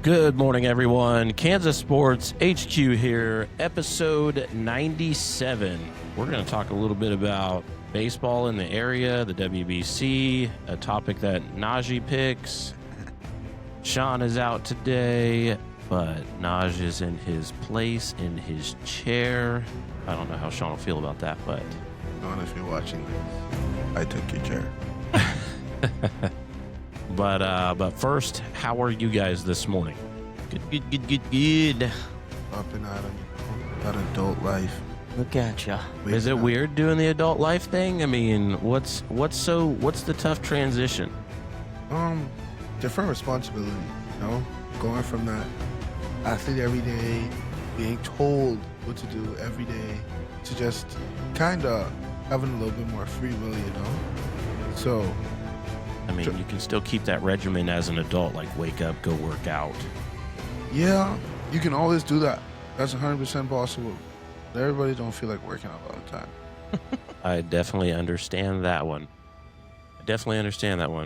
Good morning, everyone. Kansas Sports HQ here, episode 97. We're going to talk a little bit about baseball in the area, the WBC, a topic that Najee picks. Sean is out today, but Naj is in his place, in his chair. I don't know how Sean will feel about that, but... Sean, if you're watching this, I took your chair. But first, how are you guys this morning? Good. Up and out of that adult life. Look at ya. Is it weird doing the adult life thing? I mean, what's the tough transition? Different responsibility, going from that athlete every day, being told what to do every day, to just kind of having a little bit more free will, So, I mean, you can still keep that regimen as an adult, like wake up, go work out. yeah, you can always do that. That's 100% possible. But everybody don't feel like working out all the time. I definitely understand that one.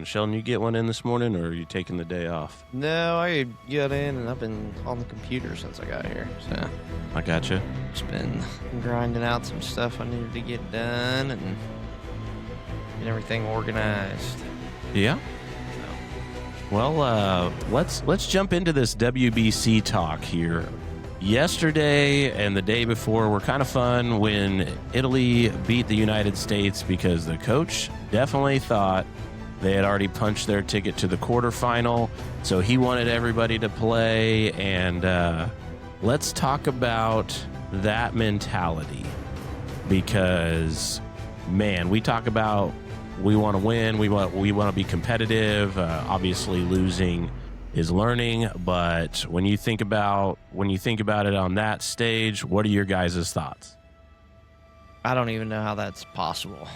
Sheldon, you get one in this morning, or are you taking the day off? No, I got in and I've been on the computer since I got here. So I gotcha. just been grinding out some stuff I needed to get done and get everything organized. Yeah. Well, let's jump into this WBC talk here. Yesterday and the day before were kind of fun when Italy beat the United States because the coach definitely thought they had already punched their ticket to the quarterfinal, so he wanted everybody to play. And let's talk about that mentality because, man, we talk about we want to win, we want to be competitive. Obviously, losing is learning, but when you think about it on that stage, what are your guys' thoughts? I don't even know how that's possible,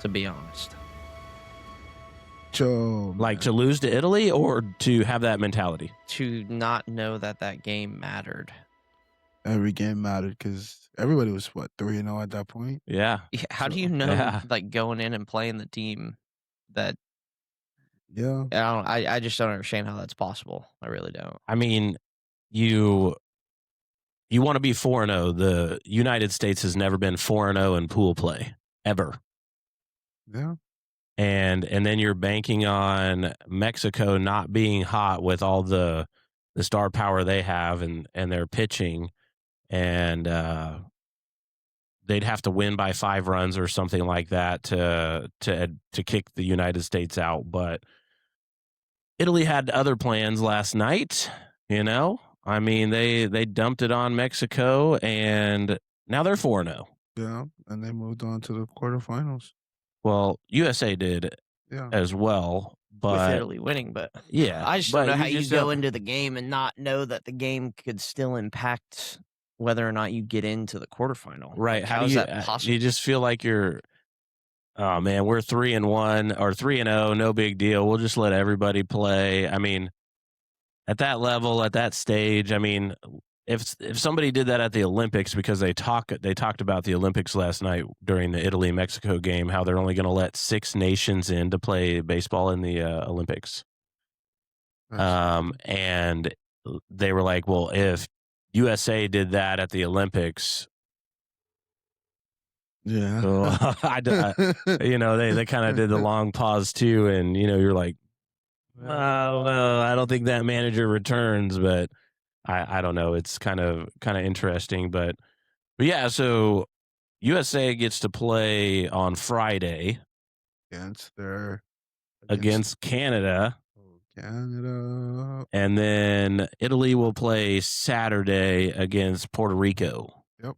to be honest. So, Like to lose to Italy or to have that mentality? To not know that game mattered. every game mattered because everybody was, 3-0 at that point? Yeah. Yeah, how do So- you know, Yeah. like going in and playing the team that Yeah. I just don't understand how that's possible. I really don't. I mean, you want to be 4-0. The United States has never been 4-0 in pool play ever. Yeah. And then you're banking on Mexico not being hot with all the star power they have and their pitching, and they'd have to win by 5 runs or something like that to kick the United States out. But Italy had other plans last night. I mean, they dumped it on Mexico, and now they're 4-0. Yeah. And they moved on to the quarterfinals. Well, USA did Yeah. as well, With but Italy winning, but yeah, I just but don't know how you just go don't- into the game and not know that the game could still impact whether or not you get into the quarterfinal. Right. Like, How how do is you, that possible? you just feel like you're, oh man, we're 3-1 or 3-0, no big deal. We'll just let everybody play. I mean, at that level, at that stage, I mean, if somebody did that at the Olympics, because they talked about the Olympics last night during the Italy-Mexico game, how they're only going to let 6 nations in to play baseball in the Olympics. And they were like, well, if USA did that at the Olympics, yeah. they kind of did the long pause too, and you're like, I don't know, I don't think that manager returns, but I don't know. It's kind of interesting, but yeah. So USA gets to play on Friday against Canada. Canada. And then Italy will play Saturday against Puerto Rico. Yep.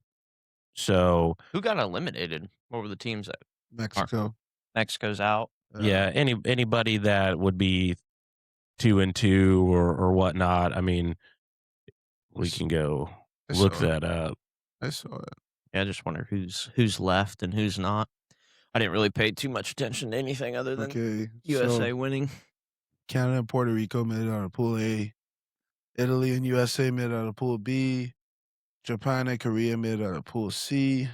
So Who got eliminated? What were the teams that Mexico. Mexico's out? yeah, anybody that would be 2-2 or whatnot. I mean, we can go I look saw it. that up. I saw it. Yeah, I just wonder who's left and who's not. I didn't really pay too much attention to anything other than Okay. USA So winning. Canada and Puerto Rico made it out of Pool A. Italy and USA made it out of Pool B. Japan and Korea made it out of Pool C.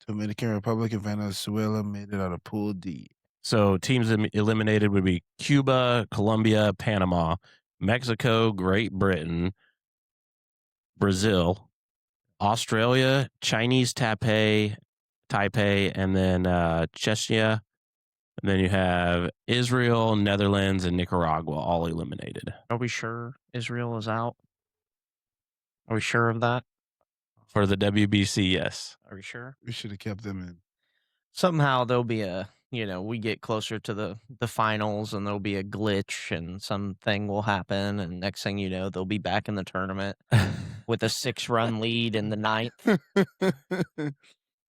Dominican Republic and Venezuela made it out of Pool D. So teams eliminated would be Cuba, Colombia, Panama. Mexico, Great Britain, Brazil, Australia, Chinese Taipei, and then Chechnya. And then you have Israel, Netherlands, and Nicaragua all eliminated. Are we sure Israel is out? Are we sure of that? For the WBC, yes. Are we sure? We should have kept them in. Somehow there'll be we get closer to the finals and there'll be a glitch and something will happen. And next thing you know, they'll be back in the tournament with a 6-run lead in the 9th.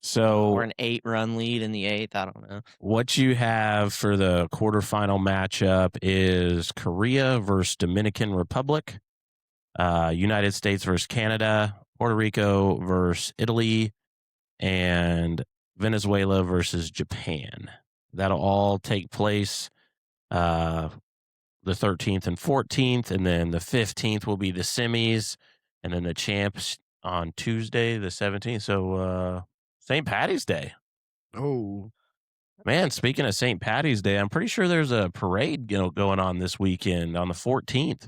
So, or an 8-run lead in the 8th. I don't know. What you have for the quarterfinal matchup is Korea versus Dominican Republic, United States versus Canada, Puerto Rico versus Italy, and Venezuela versus Japan. That'll all take place the 13th and 14th, and then the 15th will be the semis, and then the champs on Tuesday, the 17th. So, St. Patty's Day. Oh, man! Speaking of St. Patty's Day, I'm pretty sure there's a parade going on this weekend on the 14th.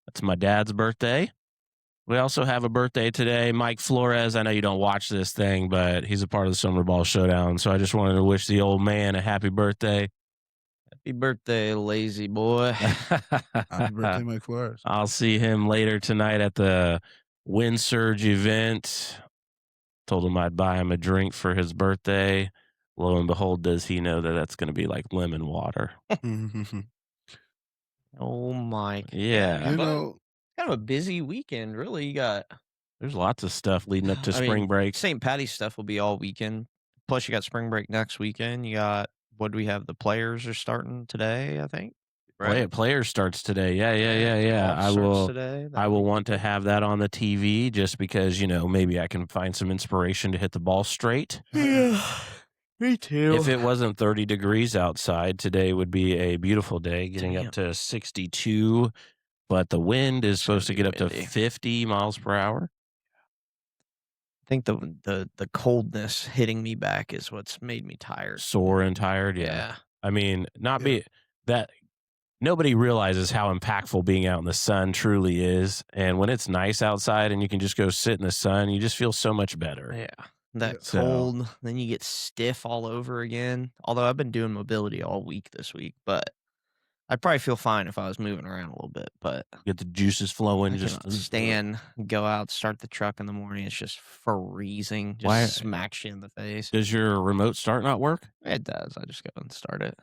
That's my dad's birthday. We also have a birthday today, Mike Flores. I know you don't watch this thing, but he's a part of the Summer Ball Showdown. So I just wanted to wish the old man a happy birthday. Happy birthday, lazy boy. happy birthday, Mike Flores. I'll see him later tonight at the Wind Surge event. Told him I'd buy him a drink for his birthday. Lo and behold, does he know that that's going to be like lemon water? Oh, Mike. Yeah. You know, kind of a busy weekend, really. There's lots of stuff leading up to spring break. St. Patty's stuff will be all weekend. Plus, you got spring break next weekend. You got, what do we have? The players are starting today, I think. Right. Players starts today. Yeah. I will want to have that on the TV just because, maybe I can find some inspiration to hit the ball straight. Yeah. Me too. If it wasn't 30 degrees outside, today would be a beautiful day, getting up to 62. But the wind is supposed to get up to 50 miles per hour. I think the coldness hitting me back is what's made me tired. Sore and tired, yeah. I mean, nobody realizes how impactful being out in the sun truly is. And when it's nice outside and you can just go sit in the sun, you just feel so much better. Yeah. That cold, then you get stiff all over again. Although I've been doing mobility all week this week, but I'd probably feel fine if I was moving around a little bit, but get the juices flowing. Just go out, start the truck in the morning. It's just freezing. Just smacks you in the face. Does your remote start not work? It does. I just go and start it.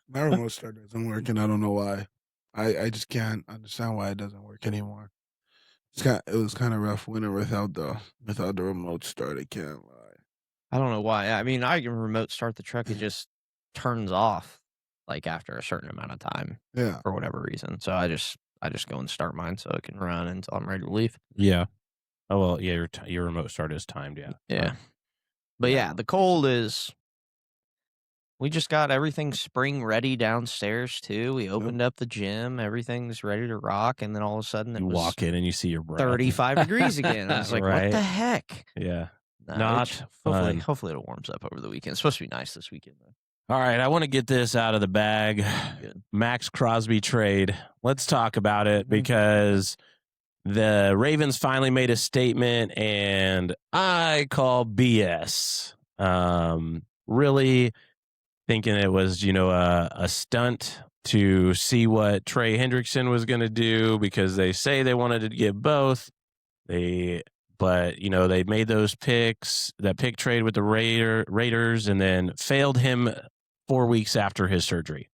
My remote start doesn't work, and I don't know why. I just can't understand why it doesn't work anymore. It was kind of rough winter without the remote start. I can't lie. I don't know why. I mean, I can remote start the truck. It just turns off like after a certain amount of time. Yeah. For whatever reason. So I just go and start mine so it can run until I'm ready to leave. Yeah. Oh well, yeah. Your remote start is timed. Yeah. Yeah. But yeah, the cold is. We just got everything spring ready downstairs too. We opened up the gym. Everything's ready to rock, and then all of a sudden, you walk in and you see your breath. 35 degrees again. I was like, "What the heck?" Yeah. No, Not fun. Hopefully it warms up over the weekend. It's supposed to be nice this weekend, though. All right, I want to get this out of the bag. Good. Max Crosby trade. Let's talk about it because the Ravens finally made a statement, and I call BS. Really thinking it was, a stunt to see what Trey Hendrickson was going to do because they say they wanted to get both. But they made those picks, that pick trade with the Raiders, and then failed him 4 weeks after his surgery.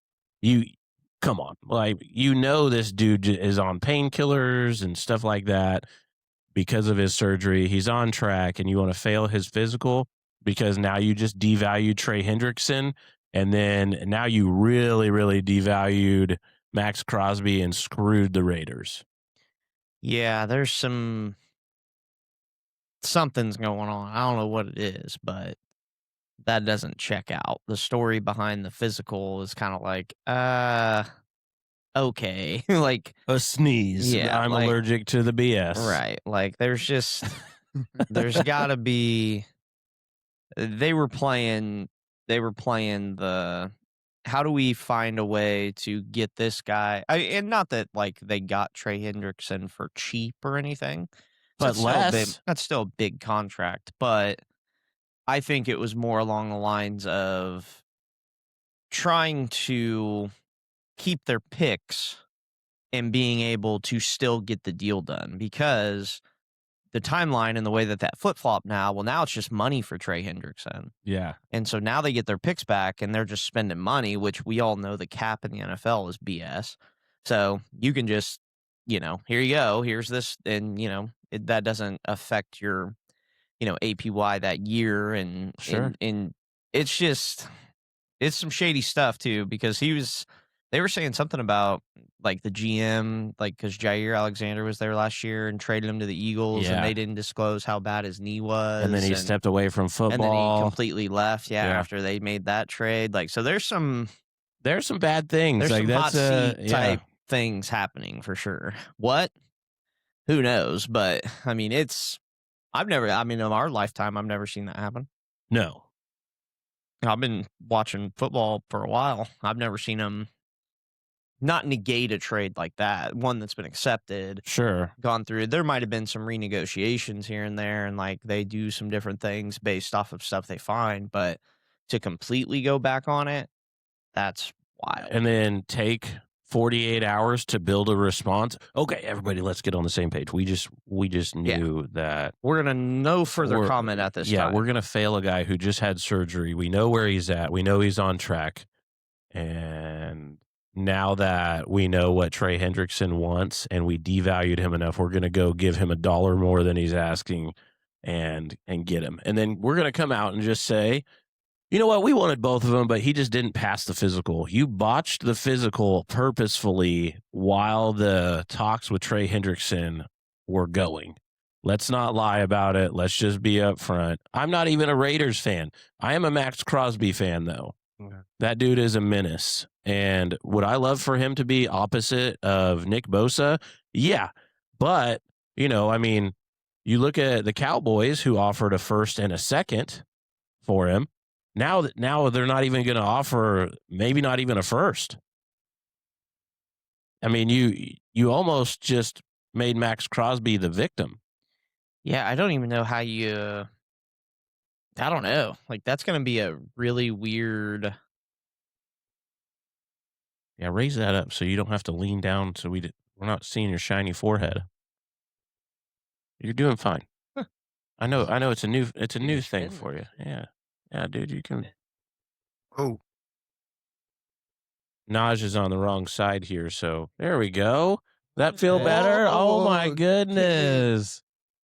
Come on. Like, this dude is on painkillers and stuff like that because of his surgery. He's on track, and you want to fail his physical because now you just devalued Trey Hendrickson, and then now you really, really devalued Max Crosby and screwed the Raiders. Yeah, there's something's going on. I don't know what it is, but that doesn't check out. The story behind the physical is kind of like, okay. Like a sneeze. Yeah, I'm allergic to the BS. Right. Like there's gotta be, they were playing the how do we find a way to get this guy? And not that like they got Trey Hendrickson for cheap or anything. So But less. that's still a big contract. But I think it was more along the lines of trying to keep their picks and being able to still get the deal done, because the timeline and the way that flip-flop now, well, now it's just money for Trey Hendrickson. Yeah. And so now they get their picks back and they're just spending money, which we all know the cap in the NFL is BS. So you can just, here you go, here's this, and, that doesn't affect your, APY that year. And, Sure. and it's just, it's some shady stuff too, because they were saying something about like the GM, like because Jair Alexander was there last year and traded him to the Eagles, and they didn't disclose how bad his knee was. And then he stepped away from football. And then he completely left, after they made that trade. Like, so there's some bad things. There's like some hot seat type things happening for sure. What? Who knows? But I mean, in our lifetime, I've never seen that happen. No. I've been watching football for a while. I've never seen them not negate a trade like that, one that's been accepted. Sure. Gone through. There might have been some renegotiations here and there, and like they do some different things based off of stuff they find, but to completely go back on it, that's wild. And then take 48 hours to build a response. Okay, everybody, let's get on the same page. We just knew that we're gonna no further comment at this time. Yeah, we're gonna fail a guy who just had surgery. We know where he's at. We know he's on track. And now that we know what Trey Hendrickson wants and we devalued him enough, we're going to go give him $1 more than he's asking and get him. And then we're going to come out and just say, you know what? We wanted both of them, but he just didn't pass the physical. You botched the physical purposefully while the talks with Trey Hendrickson were going. Let's not lie about it. Let's just be upfront. I'm not even a Raiders fan. I am a Max Crosby fan, though. Okay. That dude is a menace. And would I love for him to be opposite of Nick Bosa? Yeah. But, you look at the Cowboys who offered a first and a second for him. Now they're not even going to offer, maybe not even a first. I mean, you almost just made Max Crosby the victim. Yeah, I don't even know how you... I don't know. Like, that's going to be a really weird... Yeah, raise that up so you don't have to lean down so we're not seeing your shiny forehead. You're doing fine. Huh. I know it's a new thing for you. Yeah. Yeah, dude, you can... Oh. Naj is on the wrong side here, so there we go. That feel better? Oh my goodness.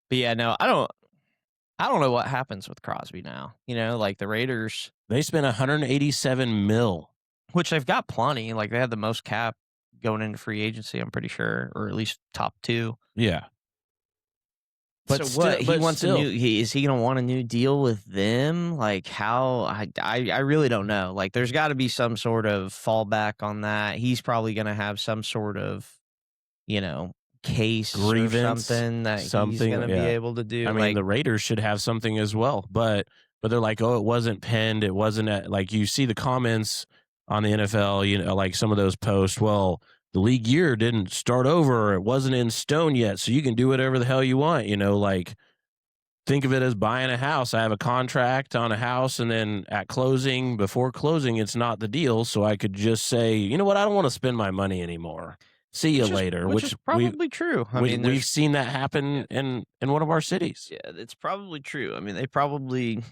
But yeah, no, I don't know what happens with Crosby now. Like the Raiders, they spent $187 million, which they've got plenty. Like they had the most cap going into free agency, I'm pretty sure, or at least top 2. Yeah. But so what? He wants a new. Is he going to want a new deal with them? Like how? I really don't know. Like there's got to be some sort of fallback on that. He's probably going to have some sort of, case grievance, or something that he's going to be able to do. I mean, the Raiders should have something as well, but they're like, oh, it wasn't penned. It wasn't like you see the comments on the NFL. Like some of those posts. Well, the league year didn't start over. It wasn't in stone yet, so you can do whatever the hell you want. Like think of it as buying a house. I have a contract on a house, and then before closing, it's not the deal. So I could just say, you know what? I don't want to spend my money anymore. See you later. Which is probably true. I mean, we've seen that happen in one of our cities. Yeah, it's probably true. I mean, they probably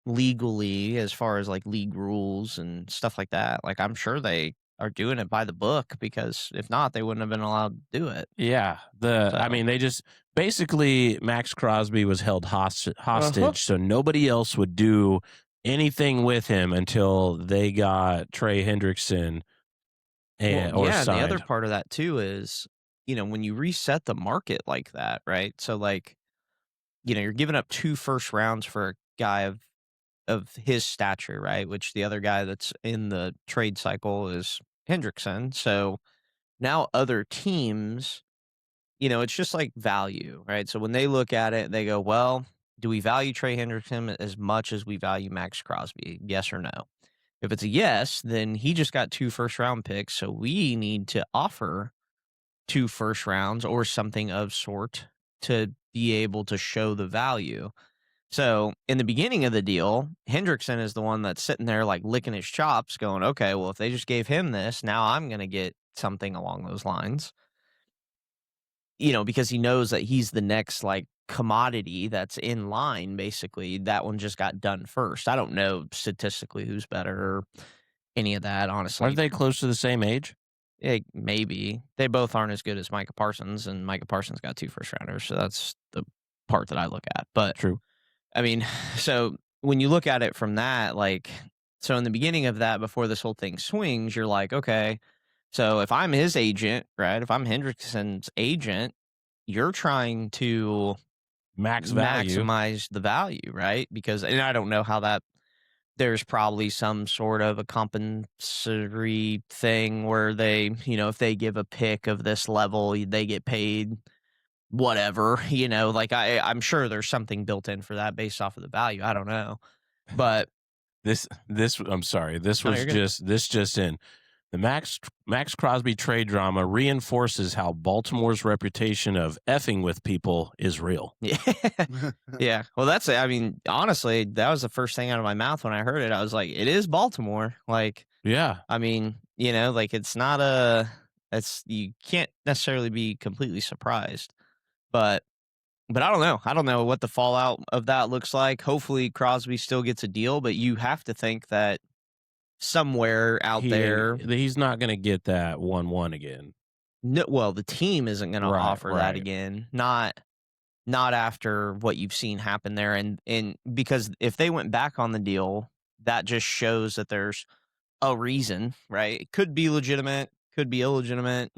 legally, as far as like league rules and stuff like that, like I'm sure they are doing it by the book, because if not, they wouldn't have been allowed to do it. Yeah. I mean, they just basically Max Crosby was held hostage, so nobody else would do anything with him until they got Trey Hendrickson signed. The other part of that too is, when you reset the market like that, right? So like, you're giving up 2 first rounds for a guy of his stature, right? Which the other guy that's in the trade cycle is Hendrickson. So now other teams, it's just like value, right? So when they look at it, they go, well, do we value Trey Hendrickson as much as we value Max Crosby? Yes or no? If it's a yes, then he just got 2 first-round picks, so we need to offer 2 first rounds or something of sort to be able to show the value. So in the beginning of the deal, Hendrickson is the one that's sitting there like licking his chops going, okay, well, if they just gave him this, now I'm going to get something along those lines. Because he knows that he's the next like commodity that's in line, basically. That one just got done first. I don't know statistically who's better or any of that, honestly. Aren't they close to the same age? Maybe. They both aren't as good as Micah Parsons, and Micah Parsons got 2 first rounders, so that's the part that I look at. But True. I mean, so when you look at it from that, like, so in the beginning of that, before this whole thing swings, you're like, okay, so if I'm his agent, right? If I'm Hendrickson's agent, you're trying to maximize the value, right? Because, and I don't know how that, there's probably some sort of a compensatory thing where they, if they give a pick of this level, they get paid whatever, like I'm sure there's something built in for that based off of the value. I don't know. But I'm sorry. This was you're good. just in. The Max Crosby trade drama reinforces how Baltimore's reputation of effing with people is real. Yeah. Yeah. Well, that's it. I mean, honestly, that was the first thing out of my mouth when I heard it. I was like, it is Baltimore. Like, Yeah. I mean, like it's not you can't necessarily be completely surprised. But I don't know. I don't know what the fallout of that looks like. Hopefully Crosby still gets a deal, but you have to think that somewhere out there he's not going to get that 1-1 again. No, well, the team isn't going to offer that right. again. Not after what you've seen happen there, and because if they went back on the deal, that just shows that there's a reason, right? It could be legitimate, could be illegitimate,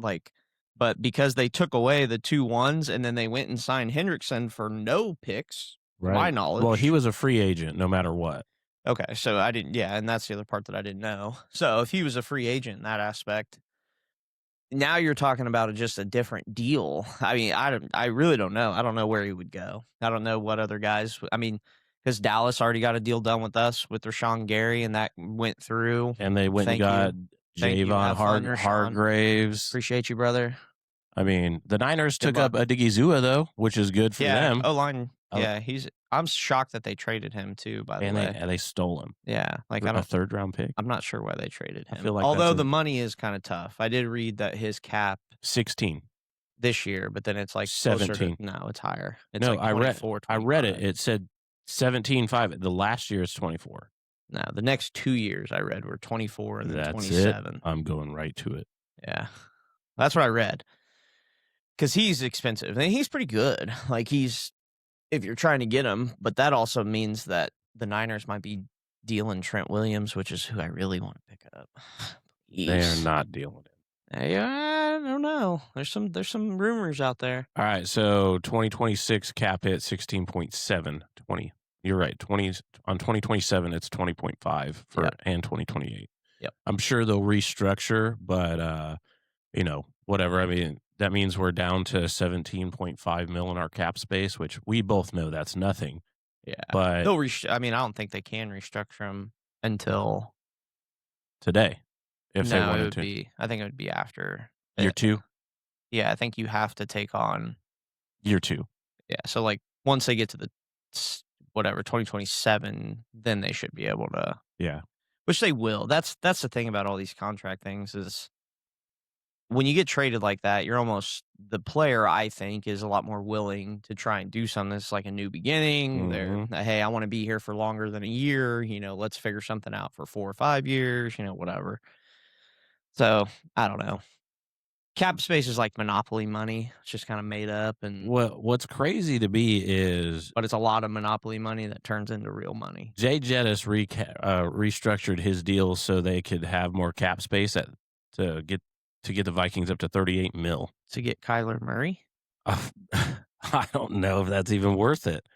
but because they took away the 2 1s and then they went and signed Hendrickson for no picks, to my knowledge. Well, he was a free agent no matter what. Okay, so I didn't, and that's the other part that I didn't know. So if he was a free agent in that aspect, now you're talking about just a different deal. I mean, I really don't know. I don't know where he would go. I don't know what other guys. I mean, because Dallas already got a deal done with us with Rashawn Gary, and that went through. And they went and got Javon Hargraves. Appreciate you, brother. I mean, the Niners took up Odigizua though, which is good for them. O-line. Yeah, I'm shocked that they traded him too. By the way, and they stole him. Yeah, like a 3rd-round pick. I'm not sure why they traded him. I feel like although the money is kind of tough. I did read that his cap 16 this year, but then it's like 17. No, it's higher. It's no, like 24, I read it. It said 17.5. The last year is 24. No, the next 2 years I read were 24 and then That's 27. It. I'm going right to it. Yeah, that's what I read. Because he's expensive and he's pretty good. Like if you're trying to get him, but that also means that the Niners might be dealing Trent Williams, which is who I really want to pick up. They are not dealing it. I don't know. There's some rumors out there. All right, so 2026 cap hit 16.7. 20. You're right. 20 on 2027 it's 20.5 for and 2028. Yep. I'm sure they'll restructure, but whatever. I mean, that means we're down to 17.5 mil in our cap space, which we both know that's nothing. Yeah, but they'll I don't think they can restructure them until today. If they wanted it would to, be. I think it would be after year 2. Yeah, I think you have to take on year 2. Yeah, so like once they get to the 2027, then they should be able to. Yeah, which they will. That's the thing about all these contract things is when you get traded like that, you're almost the player. I think is a lot more willing to try and do something that's like a new beginning. Mm-hmm. They're hey, I want to be here for longer than a year. Let's figure something out for 4 or 5 years. Whatever. So I don't know. Cap space is like monopoly money. It's just kind of made up. And what's crazy to me is, but it's a lot of monopoly money that turns into real money. Jay Jettis restructured his deal so they could have more cap space to get the Vikings up to 38 mil. To get Kyler Murray? I don't know if that's even worth it.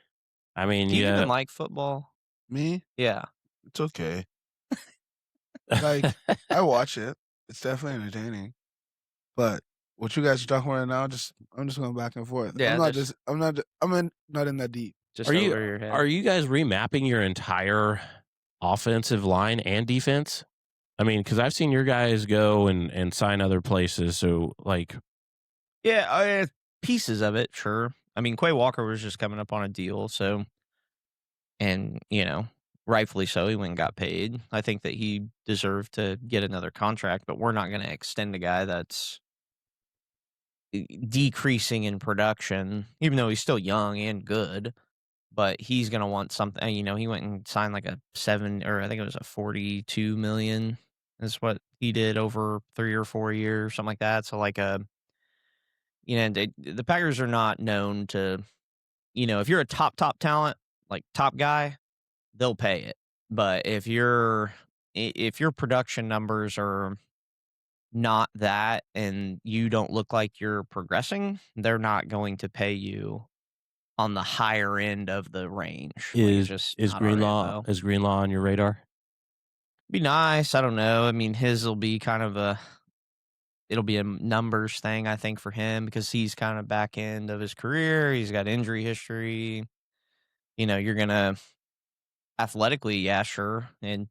I mean, do you even like football? Me? Yeah, it's okay. Like I watch it. It's definitely entertaining. But what you guys are talking about now, I'm just going back and forth. Yeah, I'm not in that deep. Just over your head. Are you guys remapping your entire offensive line and defense? I mean, because I've seen your guys go and sign other places. So, like, Yeah, pieces of it, sure. I mean, Quay Walker was just coming up on a deal, so and rightfully so, he went and got paid. I think that he deserved to get another contract, but we're not going to extend a guy that's decreasing in production, even though he's still young and good. But he's going to want something. He went and signed like a 7, or I think it was a 42 million is what he did over 3 or 4 years, something like that. So like the Packers are not known to, if you're a top talent, like top guy, they'll pay it. But if your production numbers are not that and you don't look like you're progressing, they're not going to pay you on the higher end of the range. is Greenlaw on your radar? Be nice. I don't know. I mean, his will be kind of it'll be a numbers thing, I think, for him, because he's kind of back end of his career. He's got injury history. You're gonna athletically, yeah, sure, and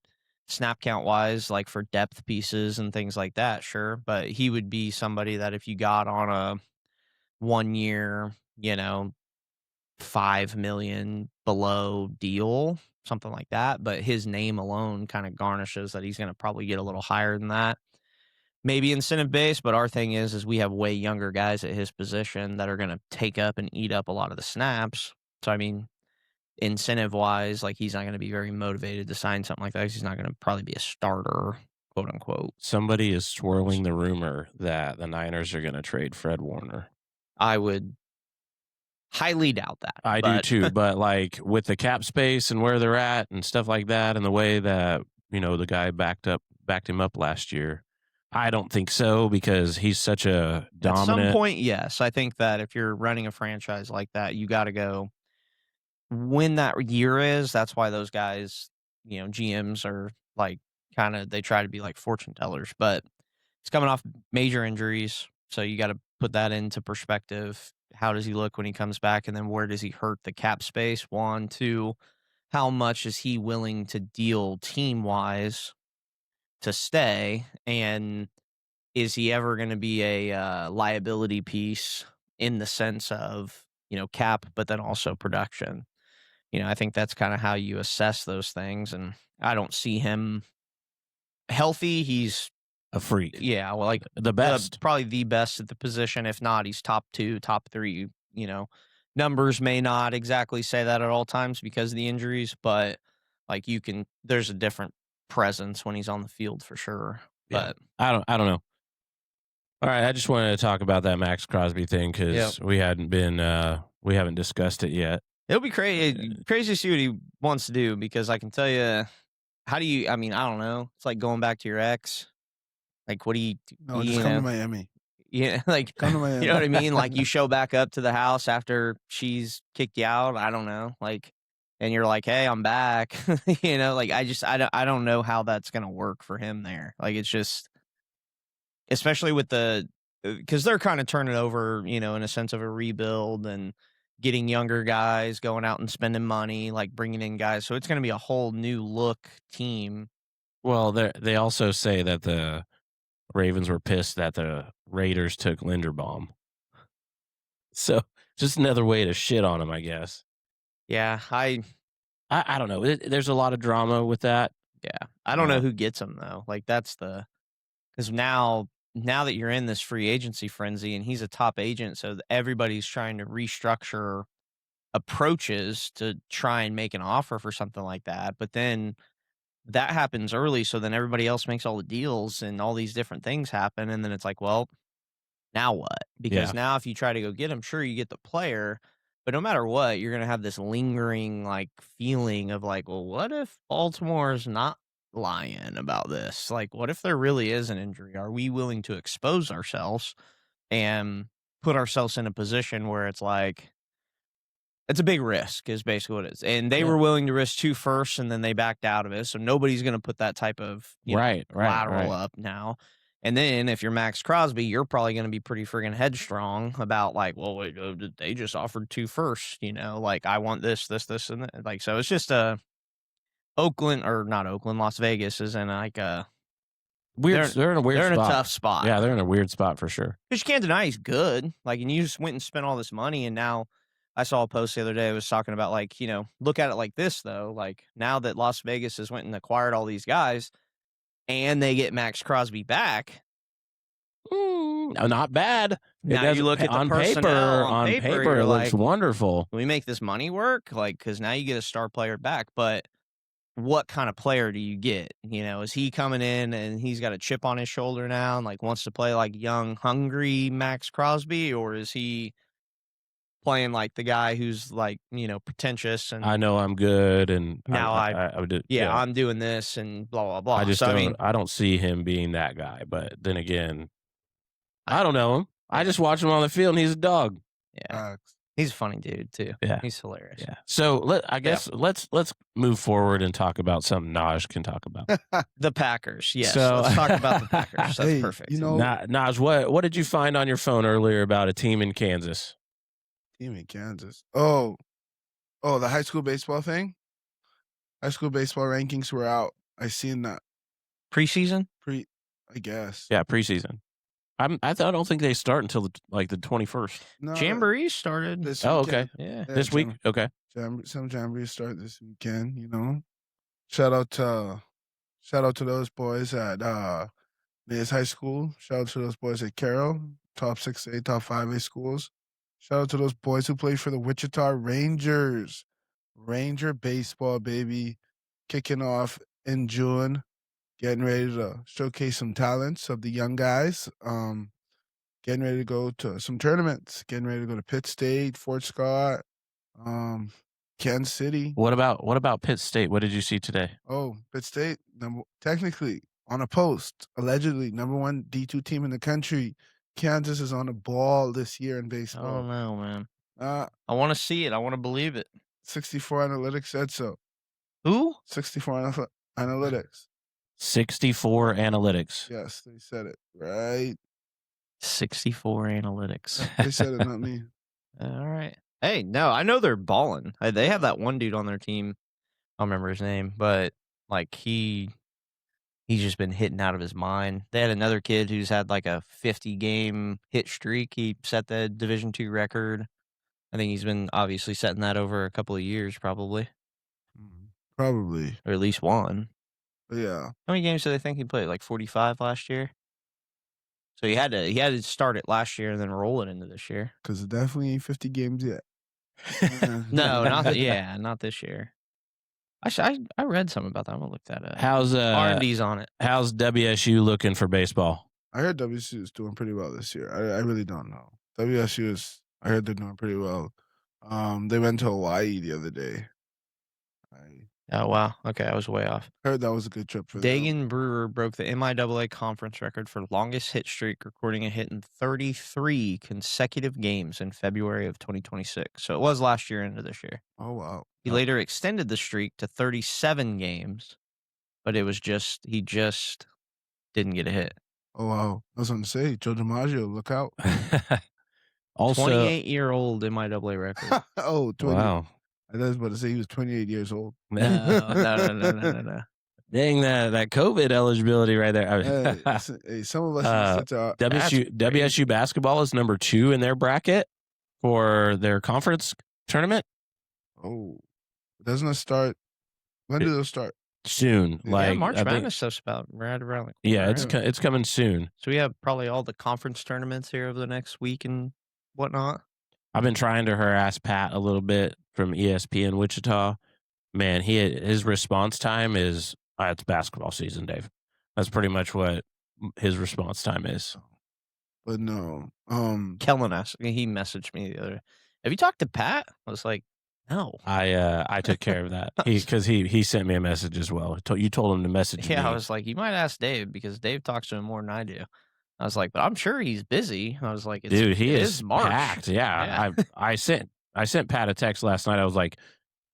snap count wise, like for depth pieces and things like that, sure. But he would be somebody that if you got on a 1 year, $5 million below deal, something like that. But his name alone kind of garnishes that he's going to probably get a little higher than that. Maybe incentive based, but our thing is we have way younger guys at his position that are going to take up and eat up a lot of the snaps. So, I mean, incentive wise, like he's not going to be very motivated to sign something like that, 'cause he's not going to probably be a starter, quote unquote. Somebody is swirling the rumor that the Niners are going to trade Fred Warner. I would highly doubt that. I do too, but like with the cap space and where they're at and stuff like that, and the way that the guy backed him up last year, I don't think so, because he's such a dominant. At some point, yes, I think that if you're running a franchise like that, you got to go when that year is. That's why those guys, GMs are like they try to be like fortune tellers, but he's coming off major injuries, so you got to put that into perspective. How does he look when he comes back? And then where does he hurt the cap space? 1, 2, how much is he willing to deal team-wise to stay? And is he ever going to be a liability piece in the sense of, cap, but then also production? I think that's kind of how you assess those things. And I don't see him healthy. He's a freak. Yeah, well, like the best, probably the best at the position. If not, he's top 2, top 3. Numbers may not exactly say that at all times because of the injuries, but like there's a different presence when he's on the field for sure. Yeah. But I don't know. All right, I just wanted to talk about that Max Crosby thing because we haven't discussed it yet. It'll be crazy to see what he wants to do, because I can tell you, I don't know. It's like going back to your ex. Like, what do you? No, just come to Miami. Yeah, like Come to Miami. You know what I mean? Like, you show back up to the house after she's kicked you out. I don't know, like, and you're like, "Hey, I'm back." Like I don't know how that's gonna work for him there. Like, it's just, especially with because they're kind of turning over, in a sense of a rebuild and getting younger guys, going out and spending money, like bringing in guys. So it's gonna be a whole new look team. Well, they also say that the Ravens were pissed that the Raiders took Linderbaum. So just another way to shit on him, I guess. Yeah, I don't know. There's a lot of drama with that. Yeah, I don't know who gets him though. Like, that's because now that you're in this free agency frenzy and he's a top agent, so everybody's trying to restructure approaches to try and make an offer for something like that. But then that happens early, so then everybody else makes all the deals and all these different things happen, and then it's like, well, now what? Because now if you try to go get him, sure, you get the player, but no matter what, you're going to have this lingering like feeling of like, well, what if Baltimore's not lying about this? Like, what if there really is an injury? Are we willing to expose ourselves and put ourselves in a position where it's like, it's a big risk is basically what it is. And they were willing to risk 2 firsts, and then they backed out of it. So nobody's going to put that type of lateral up now. And then if you're Max Crosby, you're probably going to be pretty friggin' headstrong about like, well, wait, they just offered 2 firsts, like I want this, and that. Like, so it's just a Oakland or not Oakland, Las Vegas is in like a Weird. They're in a weird they're in spot. a tough spot. Yeah, they're in a weird spot for sure. Because you can't deny he's good. Like, and you just went and spent all this money, and now I saw a post the other day. It was talking about like, look at it like this though. Like now that Las Vegas has went and acquired all these guys, and they get Max Crosby back. No, not bad. Now you look at the on paper. personnel, On paper, you're it looks like, wonderful. Can we make this money work? Like, because now you get a star player back, but what kind of player do you get? Is he coming in and he's got a chip on his shoulder now and like wants to play like young, hungry Max Crosby, or is he playing like the guy who's like, pretentious and I know I'm good, and now I would. I'm doing this and blah blah blah. I just I don't see him being that guy. But then again, I don't know him. I just watch him on the field, and he's a dog. Yeah, he's a funny dude too. Yeah, he's hilarious. Yeah. So I guess let's move forward and talk about something Naj can talk about. The Packers. Yes. So, let's talk about the Packers. That's perfect. Naj, what did you find on your phone earlier about a team in Kansas? Team in Kansas. Oh, the high school baseball thing. High school baseball rankings were out. I seen that. Preseason. I guess. Yeah, preseason. I don't think they start until the 21st. No, Jamboree started. this Oh, weekend. okay. Yeah. This week. Okay. Some jamborees start this weekend. Shout out to those boys at Nays High School. Shout out to those boys at Carroll, top 6A, top 5A schools. Shout out to those boys who play for the Wichita Rangers. Ranger baseball, baby, kicking off in June. Getting ready to showcase some talents of the young guys. Getting ready to go to some tournaments. Getting ready to go to Pitt State, Fort Scott, Kansas City. What about Pitt State? What did you see today? Oh, Pitt State, technically on a post, allegedly #1 D2 team in the country. Kansas is on the ball this year in baseball. Oh no, man. I want to see it. I want to believe it. 64 Analytics said so. Who? 64 Analytics. 64 Analytics. Yes, they said it right. 64 Analytics. They said it, not me. All right. Hey, no, I know they're balling. They have that one dude on their team. I don't remember his name, but like he's just been hitting out of his mind. They had another kid who's had like a 50-game hit streak. He set the Division II record. I think he's been obviously setting that over a couple of years, probably. Probably. Or at least one. But yeah. How many games do they think he played? Like 45 last year? So he had to start it last year and then roll it into this year. Because it definitely ain't 50 games yet. No, not this year. I read something about that. I'm gonna look that up. How's R&D's on it. How's WSU looking for baseball? I heard WSU is doing pretty well this year. I really don't know. WSU is. I heard they're doing pretty well. They went to Hawaii the other day. Oh wow. Okay, I was way off. Heard that was a good trip for them. Dagan Brewer broke the MIAA conference record for longest hit streak, recording a hit in 33 consecutive games in February of 2026. So it was last year into this year. Oh wow. He later extended the streak to 37 games, but he just didn't get a hit. Oh wow. I was going to say, Joe DiMaggio, look out. Also, 28-year-old MIAA record. Oh, 20. Wow. I was about to say he was 28 years old. No. Dang, that COVID eligibility right there. Hey, some of us WSU basketball is number 2 in their bracket for their conference tournament. Oh, doesn't it start? When do those start? Soon, Yeah, March Madness stuff's about right around the corner. Yeah, right? it's coming soon. So we have probably all the conference tournaments here over the next week and whatnot. I've been trying to harass Pat a little bit from ESPN Wichita. Man, his response time is it's basketball season, Dave. That's pretty much what his response time is. But no, Kellen asked. He messaged me the other. Have you talked to Pat? I was like, no. I took care of that because he sent me a message as well. You told him to message me. Yeah, I was like, you might ask Dave because Dave talks to him more than I do. I was like, but I'm sure he's busy. I was like, dude, he is March. packed. Yeah. I sent Pat a text last night. I was like,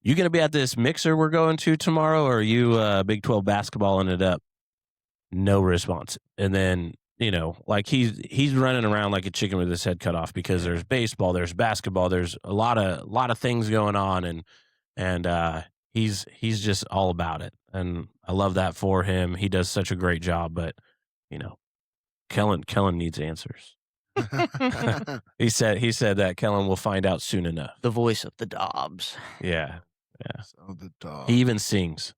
you gonna be at this mixer we're going to tomorrow, or are you Big 12 basketballing it up? No response. And then like he's running around like a chicken with his head cut off because there's baseball, there's basketball, there's a lot of things going on, and he's just all about it, and I love that for him. He does such a great job, but Kellen needs answers. He said that Kellen will find out soon enough. The voice of the Dobbs. Yeah. So the Dobbs. He even sings.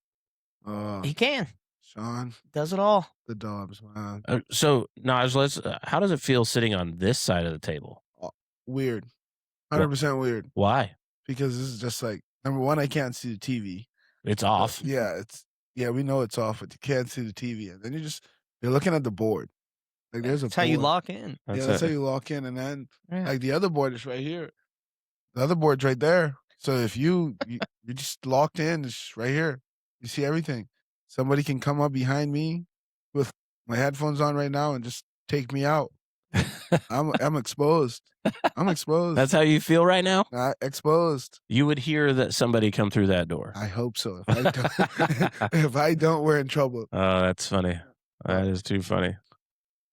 He can. Sean, Does it all. the Dobbs, man. So Naj, how does it feel sitting on this side of the table? Weird. 100% weird. Why? Because this is just like, number one, I can't see the TV. It's off. Yeah, we know it's off, but you can't see the TV. And then you're looking at the board. Like there's a That's how you board. lock in. That's how you lock in. And then Yeah. like the other board is right here. The other board's right there. So if you're just locked in, it's right here. You see everything. Somebody can come up behind me with my headphones on right now and just take me out. I'm exposed. I'm exposed. That's how you feel right now? Exposed. You would hear that somebody come through that door. I hope so. If I don't, if I don't, we're in trouble. Oh, that's funny. That is too funny.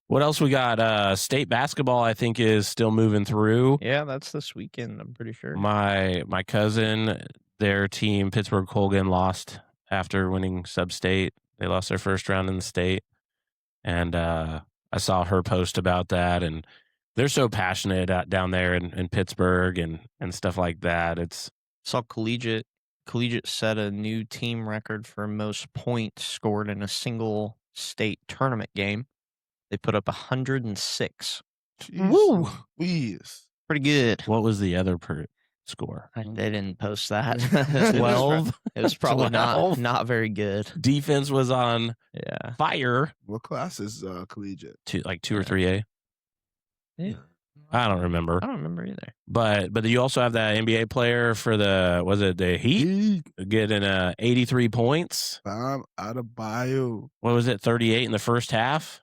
What else we got? State basketball, I think, is still moving through. Yeah, that's this weekend, I'm pretty sure. My cousin, their team, Pittsburgh Colgan, lost after winning sub-state. They lost their first round in the state. And I saw her post about that. And they're so passionate down there in Pittsburgh and stuff like that. Saw Collegiate set a new team record for most points scored in a single state tournament game. They put up 106. Jeez. Woo! Please. Pretty good. What was the other score? They didn't post that. 12? It was probably 12? not very good. Defense was on fire. What class is collegiate? 2 or 3A. Yeah. I don't remember. I don't remember either. But you also have that NBA player for the Heat getting 83 points. Bam Adebayo. What was it? 38 in the first half.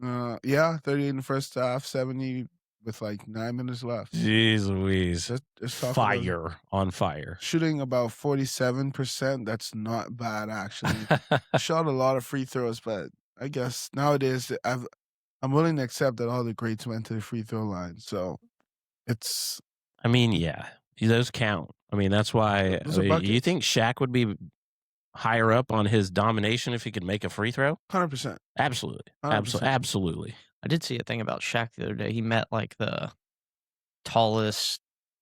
38 in the first half, 70 with like 9 minutes left. Jeez Louise. Let's talk fire on fire. Shooting about 47%. That's not bad, actually. Shot a lot of free throws, but I guess nowadays I'm willing to accept that all the greats went to the free throw line. So it's. I mean, yeah, those count. I mean, that's why. You think Shaq would be higher up on his domination if he could make a free throw? 100%. Absolutely. 100%. Absolutely. I did see a thing about Shaq the other day. He met like the tallest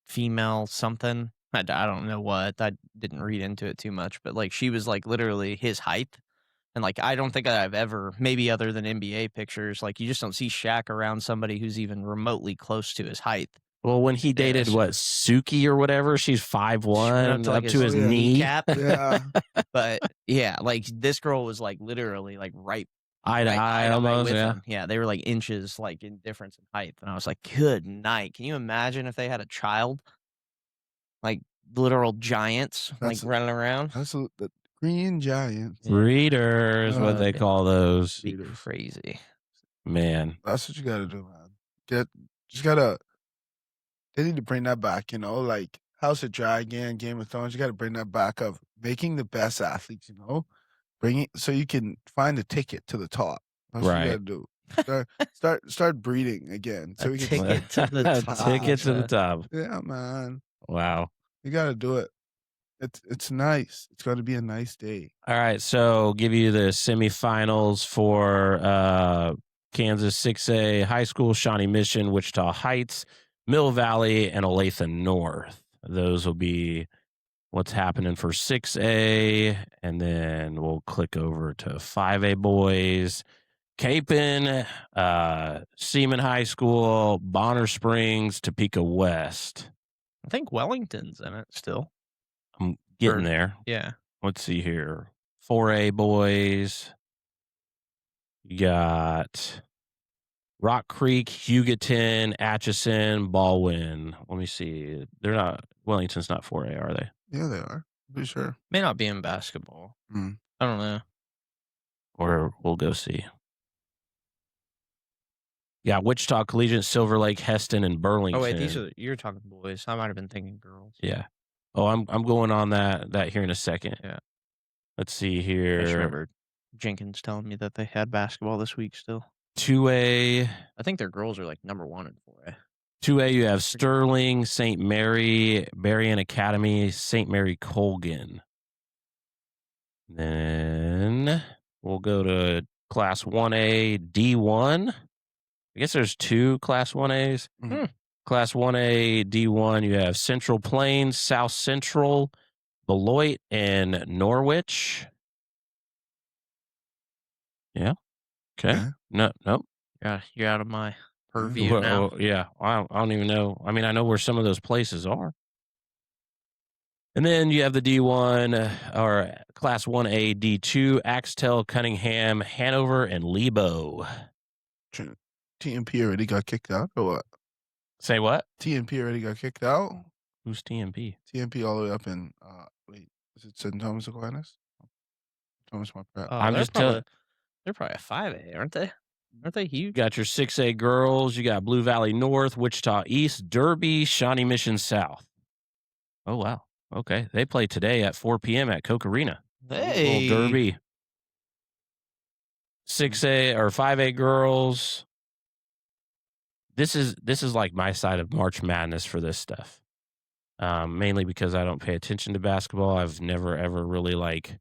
female something. I don't know what. I didn't read into it too much, but like she was like literally his height. And like I don't think I've ever, maybe other than NBA pictures, like you just don't see Shaq around somebody who's even remotely close to his height. Well, when he dated Suki or whatever, she's 5'1", up to his knee. Yeah. But yeah, like this girl was like literally like right eye to eye almost. with Yeah. him. Yeah, they were like inches like in difference in height. And I was like, good night. Can you imagine if they had a child? Like literal giants running around? That's the Green Giants. Breeders, what they call those. Be crazy. Man. That's what you got to do, man. They need to bring that back, like House of Dragon, Game of Thrones. You got to bring that back of making the best athletes, bring it so you can find a ticket to the top. That's what you got to do. Start breeding again. So we can ticket to the top. Ticket to the top. Yeah, man. Wow. You got to do it. It's nice. It's going to be a nice day. All right, so give you the semifinals for Kansas 6A High School, Shawnee Mission, Wichita Heights, Mill Valley, and Olathe North. Those will be what's happening for 6A, and then we'll click over to 5A boys. Capon, Seaman High School, Bonner Springs, Topeka West. I think Wellington's in it still. I'm getting there. Yeah. Let's see here. 4A boys. You got Rock Creek, Hugoton, Atchison, Baldwin. Let me see. Wellington's not 4A, are they? Yeah, they are. Be sure. May not be in basketball. I don't know. Or we'll go see. Yeah, Wichita Collegiate, Silver Lake, Heston, and Burlington. Oh wait, you're talking boys. I might have been thinking girls. Yeah. Oh, I'm going on that here in a second. Yeah. Let's see here. I just remember Jenkins telling me that they had basketball this week still. 2A. I think their girls are like number 1 in 4A. 2A, you have Sterling, St. Mary, Berrien Academy, St. Mary Colgan. Then we'll go to Class 1A D1. I guess there's two Class 1As. Mhm. Class 1A D1, you have Central Plains, South Central, Beloit, and Norwich. Yeah. Okay. Okay. No. Yeah, you're out of my purview Well, now. yeah. I don't even know. I mean, I know where some of those places are. And then you have the D1 or Class 1A D2, Axtell, Cunningham, Hanover, and Lebo. TMP already got kicked out or what? Say what? TMP already got kicked out. Who's TMP? TMP all the way up in wait, is it St. Thomas Aquinas? Thomas More Pratt. I'm just telling. They're probably a 5A, aren't they? Aren't they huge? You got your 6A girls. You got Blue Valley North, Wichita East, Derby, Shawnee Mission South. Oh, wow. Okay. They play today at 4 p.m. at Coke Arena. Hey, Little Derby. 6A or 5A girls. This is like my side of March Madness for this stuff. Mainly because I don't pay attention to basketball. I've never ever really like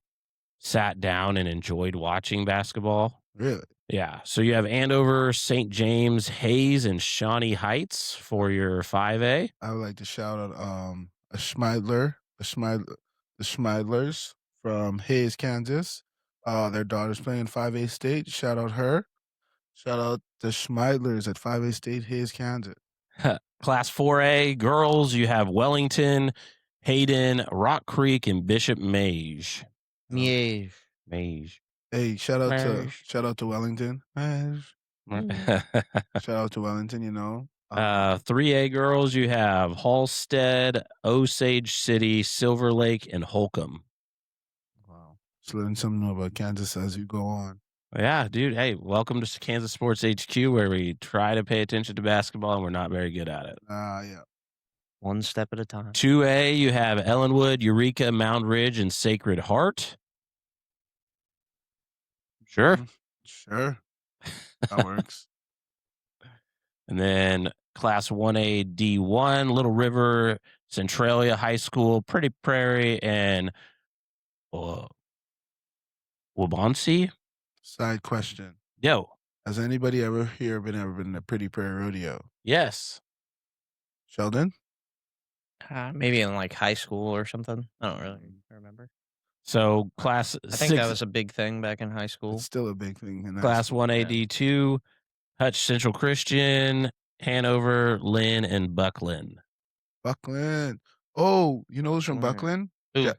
sat down and enjoyed watching basketball. Really? Yeah. So you have Andover, St. James, Hayes, and Shawnee Heights for your 5A. I would like to shout out a Schmeidler, the Schmeidlers from Hayes, Kansas. Their daughter's playing 5A State. Shout out her. Shout out the Schmeidlers at 5A State, Hayes, Kansas. Class 4A girls, you have Wellington, Hayden, Rock Creek, and Bishop Mage. Miege. Mage. Hey, shout out Mage. to Wellington. Mage. Shout out to Wellington, you know. 3A girls, you have Halstead, Osage City, Silver Lake, and Holcomb. Wow. Just learn something new about Kansas as you go on. Yeah, dude. Hey, welcome to Kansas Sports HQ, where we try to pay attention to basketball and we're not very good at it. Yeah. One step at a time. 2A, you have Ellenwood, Eureka, Mound Ridge, and Sacred Heart. Sure. Sure. That works. And then Class 1A D1, Little River, Centralia High School, Pretty Prairie, and Waubonsee. Side question. Yo. Has anybody ever been to Pretty Prairie Rodeo? Yes. Sheldon? Maybe in like high school or something. I don't really remember. So class I think that was a big thing back in high school. It's still a big thing. In Class 1A D2, Hutch Central Christian, Hanover, Lynn, and Buckland. Buckland. Oh, you know who's from Buckland? Who?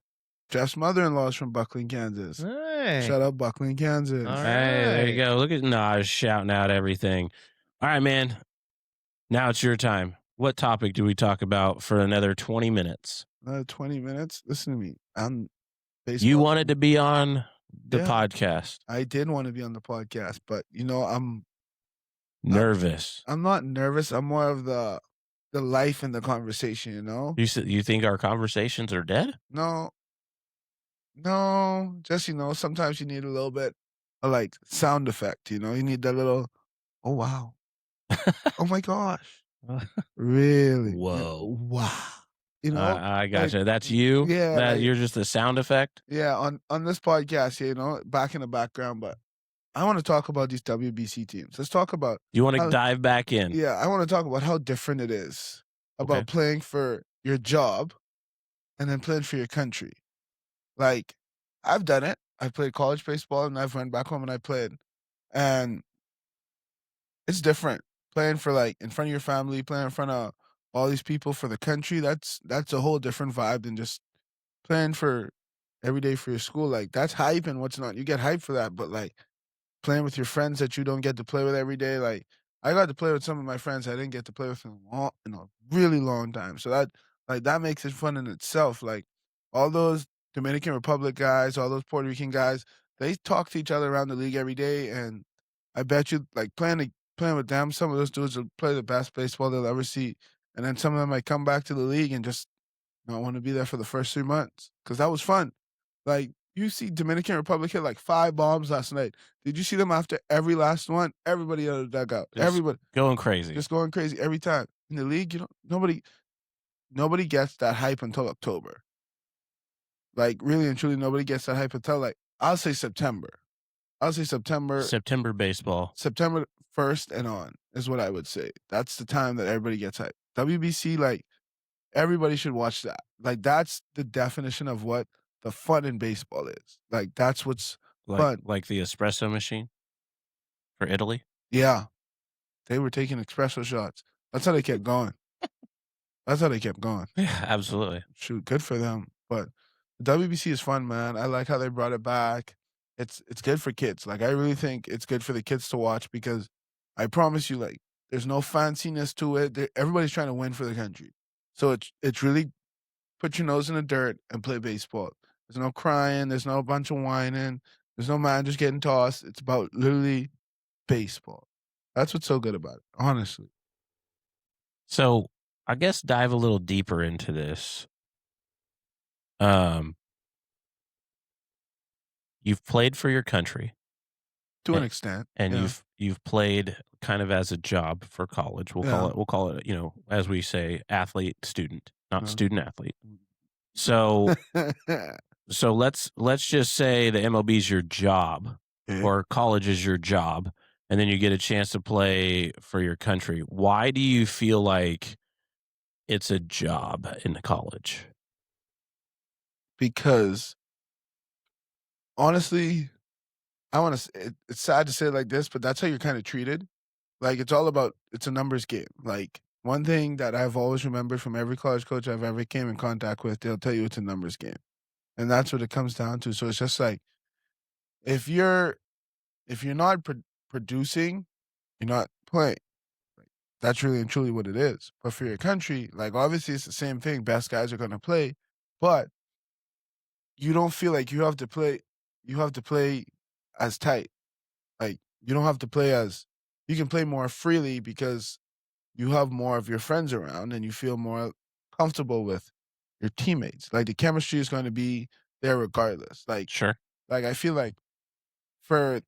Jeff's mother-in-law is from Buckland, Kansas. Hey. Shout out Buckland, Kansas. All Hey, there you right. go. Look at Naj shouting out everything. All right, man. Now it's your time. What topic do we talk about for another 20 minutes? Another 20 minutes? Listen to me. I'm baseball. You wanted to be on the podcast. I did want to be on the podcast, but you know, I'm nervous. I'm not nervous. I'm more of the life in the conversation, you know? You think our conversations are dead? No, just, you know, sometimes you need a little bit of like sound effect, you know? You need that little, oh, wow. Oh my gosh. Really? Whoa. Wow. You know? I gotcha. like, That's you? Yeah. You're just a sound effect? Yeah, on this podcast, you know, back in the background, but I want to talk about these WBC teams. Let's talk about. You want to dive back in? Yeah, I want to talk about how different it is about playing for your job and then playing for your country. Like, I've done it. I played college baseball and I've went back home and I played. And it's different. Playing for like in front of your family, playing in front of all these people for the country, that's a whole different vibe than just playing for every day for your school. Like, that's hype and what's not. You get hype for that, but like playing with your friends that you don't get to play with every day. Like, I got to play with some of my friends I didn't get to play with in a really long time. So that makes it fun in itself. Like, all those Dominican Republic guys, all those Puerto Rican guys, they talk to each other around the league every day. And I bet you, like, playing with them, some of those dudes will play the best baseball they'll ever see. And then some of them might come back to the league and just not want to be there for the first 3 months because that was fun. Like, you see Dominican Republic hit like 5 bombs last night. Did you see them after every last one? Everybody out of the dugout. Everybody going crazy. Just going crazy every time. In the league, you know, nobody gets that hype until October. Like really and truly, nobody gets that hype until like I'll say September. September baseball. September 1st and on is what I would say. That's the time that everybody gets hyped. WBC, like everybody should watch that. Like that's the definition of what the fun in baseball is. Like that's what's fun. Like the espresso machine for Italy. Yeah, they were taking espresso shots. That's how they kept going. Yeah, absolutely. Shoot, good for them. But the WBC is fun, man. I like how they brought it back. It's good for kids. Like I really think it's good for the kids to watch because I promise you, like, there's no fanciness to it. Everybody's trying to win for the country. So it's really put your nose in the dirt and play baseball. There's no crying, there's no bunch of whining, there's no man just getting tossed. It's about literally baseball. That's what's so good about it, honestly. So I guess dive a little deeper into this. You've played for your country To an extent. and yeah. you've played kind of as a job for college. We'll call it, as we say, athlete student, not student athlete. So so let's just say the MLB is your job or college is your job, and then you get a chance to play for your country. Why do you feel like it's a job in college? Because honestly, I want to. It's sad to say it like this, but that's how you're kind of treated. Like it's a numbers game. Like one thing that I've always remembered from every college coach I've ever came in contact with, they'll tell you it's a numbers game, and that's what it comes down to. So it's just like if you're not producing, you're not playing. Like, that's really and truly what it is. But for your country, like obviously it's the same thing. Best guys are going to play, but you don't feel like you have to play. You have to play as tight. Like you don't have to play as you can play more freely because you have more of your friends around and you feel more comfortable with your teammates. Like the chemistry is going to be there regardless. Sure. Like I feel like for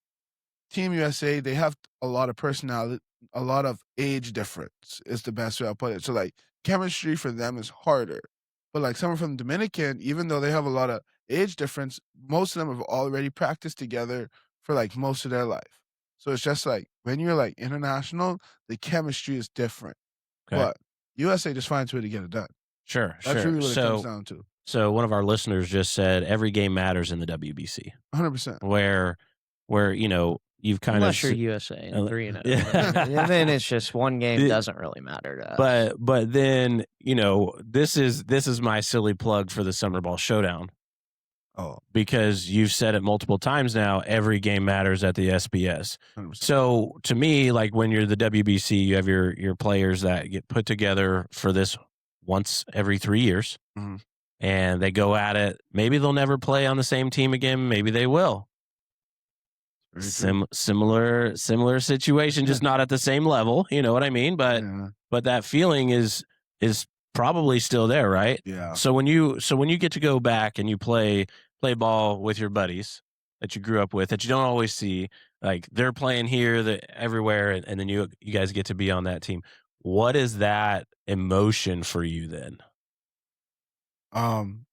Team USA, they have a lot of personality, a lot of age difference is the best way I'll put it. So like chemistry for them is harder. But like someone from Dominican, even though they have a lot of age difference, most of them have already practiced together for like most of their life. So it's just like when you're like international, the chemistry is different. Okay. But USA just finds a way to get it done. Sure. That's really what it comes down to. So one of our listeners just said every game matters in the WBC. 100%. Where you've kind Unless of you're USA and 3-0. Yeah. And then it's just one game doesn't really matter to us. But then, this is my silly plug for the Summer Ball Showdown. Oh, because you've said it multiple times now, every game matters at the SBS. 100%. So to me, like when you're the WBC, you have your players that get put together for this once every 3 years. Mhm. And they go at it. Maybe they'll never play on the same team again. Maybe they will. Similar situation, just not at the same level. You know what I mean? But that feeling is probably still there, right? Yeah. So when you get to go back and you play ball with your buddies that you grew up with that you don't always see, like they're playing here, everywhere, and then you guys get to be on that team. What is that emotion for you then?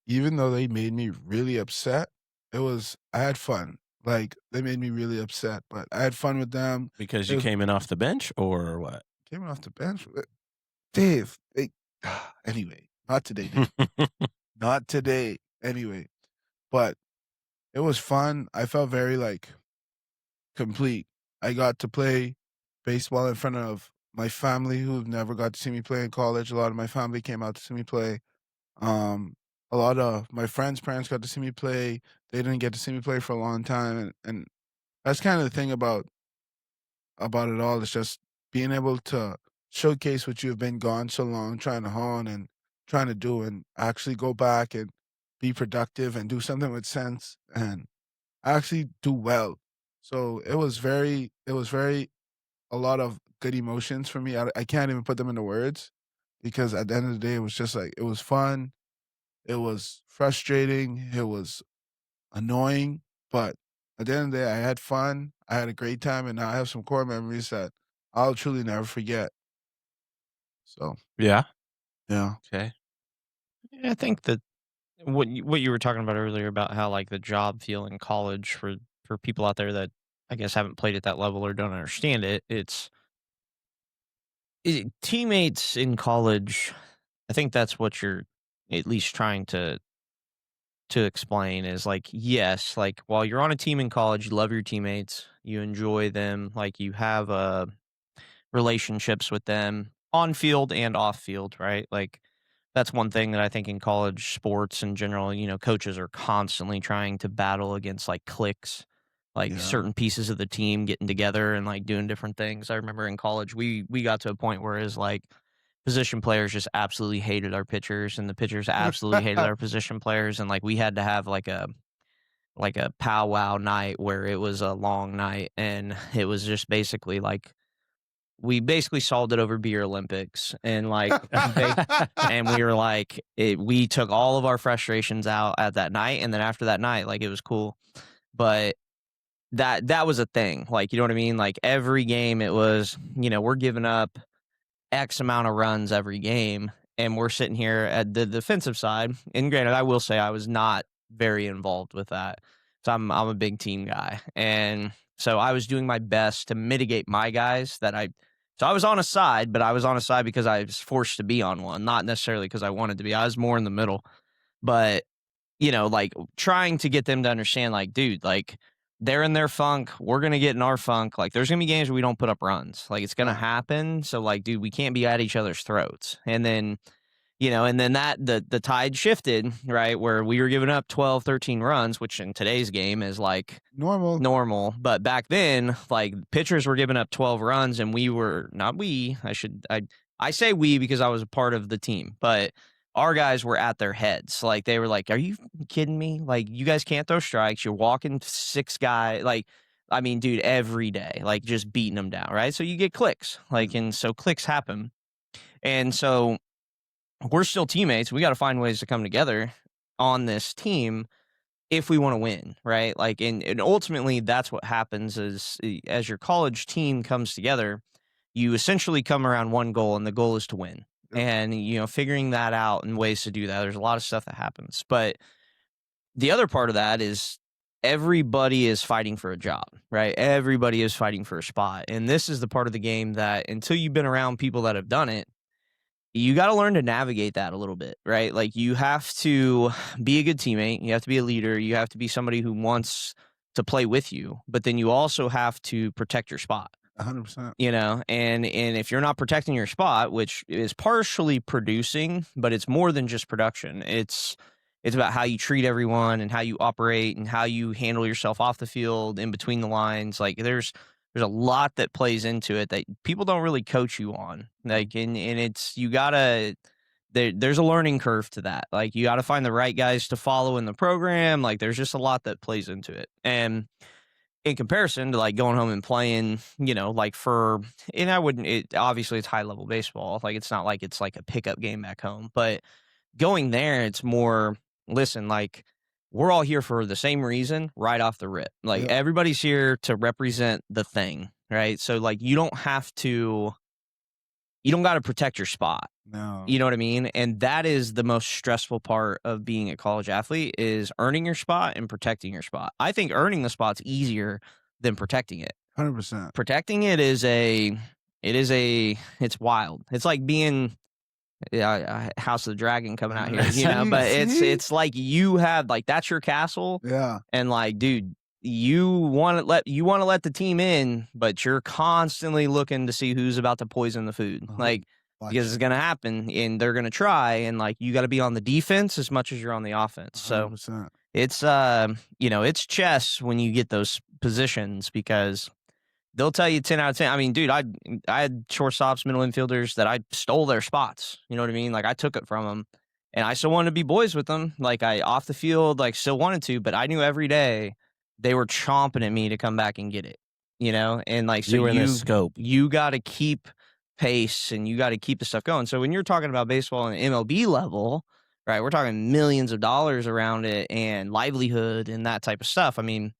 Even though they made me really upset, I had fun. Like they made me really upset, but I had fun with them. Because you came in off the bench or what? Came off the bench. Dave, anyway, not today, Dave. Not today. Anyway, but it was fun. I felt very like complete. I got to play baseball in front of my family who never got to see me play in college. A lot of my family came out to see me play. A lot of my friends' parents got to see me play. They didn't get to see me play for a long time, and that's kind of the thing about it all. It's just being able to showcase what you've been gone so long, trying to hone and trying to do, and actually go back and be productive and do something with sense and actually do well. So it was very a lot of good emotions for me. I can't even put them into words because at the end of the day, it was just like it was fun. It was frustrating. It was annoying, but at the end of the day, I had fun. I had a great time, and now I have some core memories that I'll truly never forget. So Yeah. yeah, Okay. I think that what you were talking about earlier about how like the job feel in college for people out there that I guess haven't played at that level or don't understand it. Teammates in college. I think that's what you're at least trying to explain is like, yes, like while you're on a team in college, you love your teammates, you enjoy them, like you have relationships with them on field and off field, right? Like that's one thing that I think in college sports in general, coaches are constantly trying to battle against like cliques, like Yeah. certain pieces of the team getting together and like doing different things. I remember in college, we got to a point where it's like position players just absolutely hated our pitchers and the pitchers absolutely hated our position players. And like we had to have like a powwow night where it was a long night and it was just basically like we basically solved it over beer Olympics and like and we were like we took all of our frustrations out at that night and then after that night like it was cool. But that was a thing. Like, you know what I mean? Like every game it was, we're giving up X amount of runs every game and we're sitting here at the defensive side. And granted, I will say I was not very involved with that. So I'm a big team guy. And so I was doing my best to mitigate my guys so I was on a side, but I was on a side because I was forced to be on one, not necessarily because I wanted to be. I was more in the middle. But, like trying to get them to understand, like, dude, like they're in their funk. We're going to get in our funk. Like there's going to be games where we don't put up runs. Like it's going to happen. So like, dude, we can't be at each other's throats. And then, and then that the tide shifted, right? Where we were giving up 12, 13 runs, which in today's game is like normal. But back then, like pitchers were giving up 12 runs and we were not I say we because I was a part of the team, but our guys were at their heads. Like they were like, are you kidding me? Like you guys can't throw strikes. You're walking 6 guys. Like, I mean, dude, every day, like just beating them down. Right. So you get clicks and so clicks happen. And so we're still teammates. We got to find ways to come together on this team if we want to win. Right. Like, and ultimately that's what happens is as your college team comes together, you essentially come around one goal and the goal is to win. And, figuring that out and ways to do that, there's a lot of stuff that happens. But the other part of that is everybody is fighting for a job, right? Everybody is fighting for a spot. And this is the part of the game that until you've been around people that have done it, you got to learn to navigate that a little bit, right? Like you have to be a good teammate. You have to be a leader. You have to be somebody who wants to play with you. But then you also have to protect your spot. 100%. And if you're not protecting your spot, which is partially producing, but it's more than just production. It's about how you treat everyone and how you operate and how you handle yourself off the field, in between the lines. Like there's a lot that plays into it that people don't really coach you on. Like and it's you gotta there's a learning curve to that. Like you gotta find the right guys to follow in the program. Like there's just a lot that plays into it. And in comparison to like going home and playing, obviously it's high level baseball. Like it's not like it's like a pickup game back home, but going there, it's more, listen, like we're all here for the same reason right off the rip. Like everybody's here to represent the thing, right? So like you don't got to protect your spot. No. You know what I mean? And that is the most stressful part of being a college athlete is earning your spot and protecting your spot. I think earning the spot's easier than protecting it. 100%. Protecting it it's wild. It's like being House of the Dragon coming out here, but it's like you have like that's your castle. Yeah. And like, dude, you want to let the team in, but you're constantly looking to see who's about to poison the food. Like because it's going to happen and they're going to try. And like, you got to be on the defense as much as you're on the offense. 100%. So it's, it's chess when you get those positions because they'll tell you 10 out of 10. I mean, dude, I had shortstops, middle infielders that I stole their spots. You know what I mean? Like I took it from them and I still wanted to be boys with them. Like I off the field, like still wanted to, but I knew every day they were chomping at me to come back and get it, and like, so you were in the scope. You got to keep pace and you got to keep the stuff going. So when you're talking about baseball on the MLB level, right, we're talking millions of dollars around it and livelihood and that type of stuff. I mean,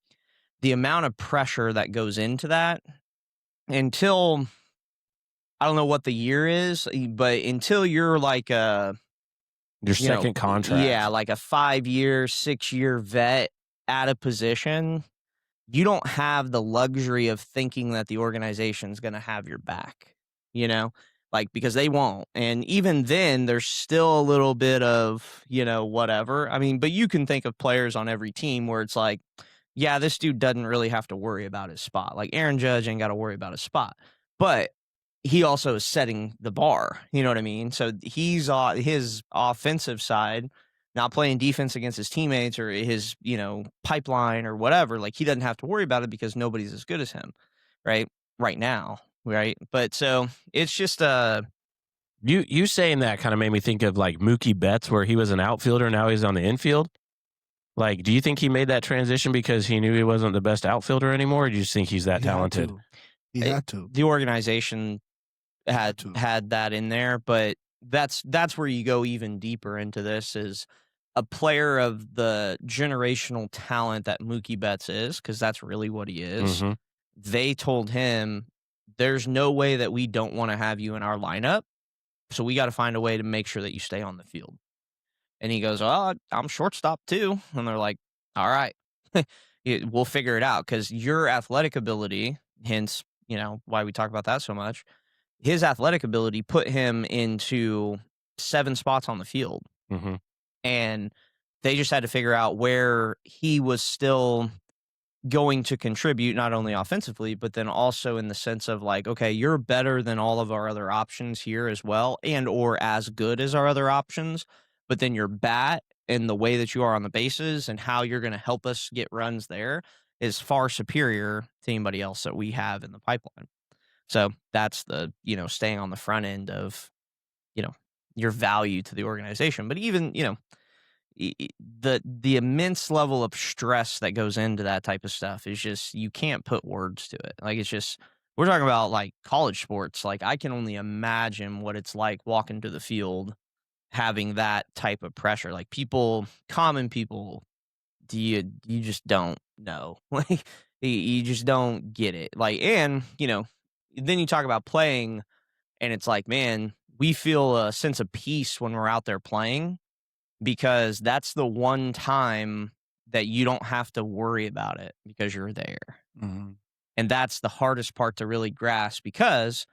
the amount of pressure that goes into that until I don't know what the year is, but until you're like Your you know, second contract. yeah, like a 5-year, 6-year vet at a position, you don't have the luxury of thinking that the organization's going to have your back, you know, like because they won't. And even then, there's still a little bit of, whatever. I mean, but you can think of players on every team where it's like, yeah, this dude doesn't really have to worry about his spot. Like Aaron Judge ain't got to worry about his spot, but he also is setting the bar. You know what I mean? So he's his offensive side, not playing defense against his teammates or his, pipeline or whatever. Like he doesn't have to worry about it because nobody's as good as him, right? Right now, right? But so it's just You saying that kind of made me think of like Mookie Betts, where he was an outfielder, now he's on the infield. Like, do you think he made that transition because he knew he wasn't the best outfielder anymore, or do you just think he's that talented? He had to. The organization had that in there, but that's where you go even deeper into this is a player of the generational talent that Mookie Betts is, because that's really what he is. Mhm. They told him, there's no way that we don't want to have you in our lineup, so we got to find a way to make sure that you stay on the field. And he goes, oh, I'm shortstop too. And they're like, all right, we'll figure it out, because your athletic ability, hence, why we talk about that so much, his athletic ability put him into 7 spots on the field. Mm-hmm. And they just had to figure out where he was still going to contribute, not only offensively, but then also in the sense of like, okay, you're better than all of our other options here as well, and or as good as our other options, but then your bat and the way that you are on the bases and how you're going to help us get runs there is far superior to anybody else that we have in the pipeline. So that's the, staying on the front end of, your value to the organization. But even, the immense level of stress that goes into that type of stuff is just, you can't put words to it. Like, it's just, we're talking about like college sports. Like, I can only imagine what it's like walking to the field, having that type of pressure. Like common people, you just don't know. Like, you just don't get it. Like, and, then you talk about playing, and it's like, man, we feel a sense of peace when we're out there playing, because that's the one time that you don't have to worry about it because you're there. Mm-hmm. And that's the hardest part to really grasp, because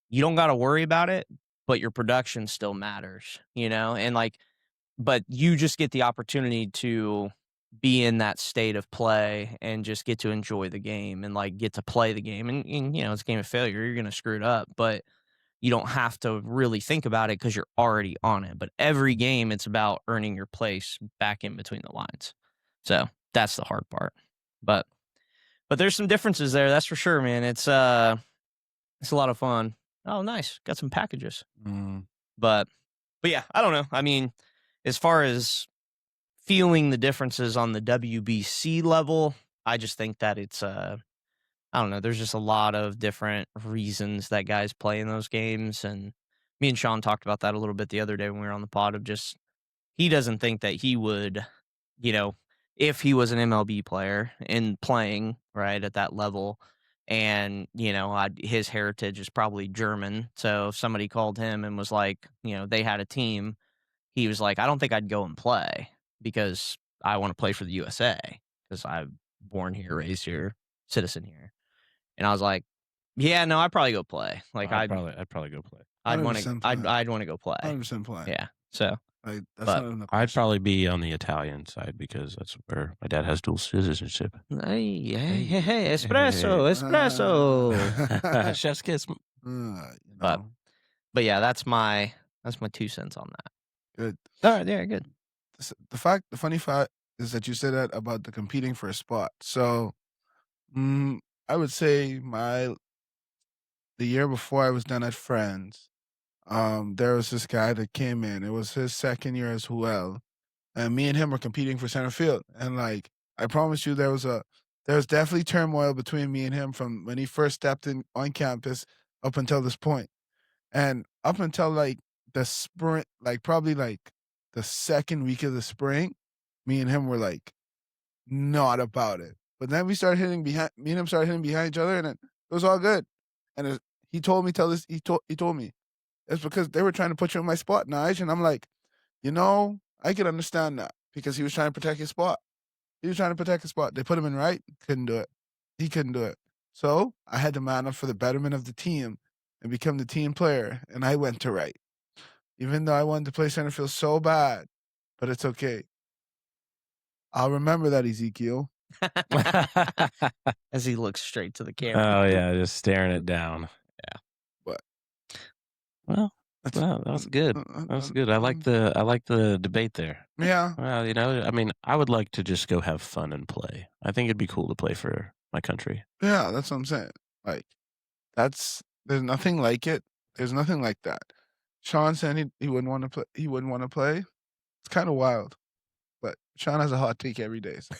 you don't got to worry about it, but your production still matters, and like, but you just get the opportunity to be in that state of play and just get to enjoy the game and like get to play the game. And it's a game of failure. You're going to screw it up, but you don't have to really think about it because you're already on it. But every game, it's about earning your place back in between the lines. So that's the hard part. But there's some differences there. That's for sure, man. It's a lot of fun. Oh, nice. Got some packages. Mm. But yeah, I don't know. I mean, as far as feeling the differences on the WBC level, I just think that it's I don't know, there's just a lot of different reasons that guys play in those games. And me and Sean talked about that a little bit the other day when we were on the pod, of just, he doesn't think that he would, if he was an MLB player and playing right at that level, and his heritage is probably German, so if somebody called him and was like, they had a team, he was like, I don't think I'd go and play, because I want to play for the USA, because I'm born here, raised here, citizen here. And I was like, yeah, no, I'd probably go play. Like, I'd probably go play. I'd want to 100% play. I'd want to go play. 100% play. Yeah. So Like, that's But not even a I'd question. probably be on the Italian side because that's where my dad has dual citizenship. hey, espresso. Chef's kiss. But yeah, that's my 2 cents on that. Good. All right, yeah, good. The funny fact is that you said that about the competing for a spot. So, I would say the year before I was done at Friends, there was this guy that came in. It was his second year as well, and me and him were competing for center field. And like, I promise you, there was definitely turmoil between me and him from when he first stepped in on campus up until this point. And up until like the spring, like probably like the second week of the spring, me and him were like not about it. But then we started hitting behind. Me and him started hitting behind each other, and it was all good. And he told me, he told me, it's because they were trying to put you in my spot, Nige. And I'm like, I could understand that because he was trying to protect his spot. They put him in right, couldn't do it. He couldn't do it. So I had to man up for the betterment of the team and become the team player, and I went to right. Even though I wanted to play center field so bad, but it's okay. I'll remember that, Ezekiel. As he looks straight to the camera. Oh yeah, just staring it down. Yeah. But well, that was good. That was good. I like the debate there. Yeah. Well, I mean, I would like to just go have fun and play. I think it'd be cool to play for my country. Yeah, that's what I'm saying. Like, there's nothing like it. There's nothing like that. Sean said he wouldn't want to play. He wouldn't want to play. It's kind of wild, but Sean has a hot take every day. So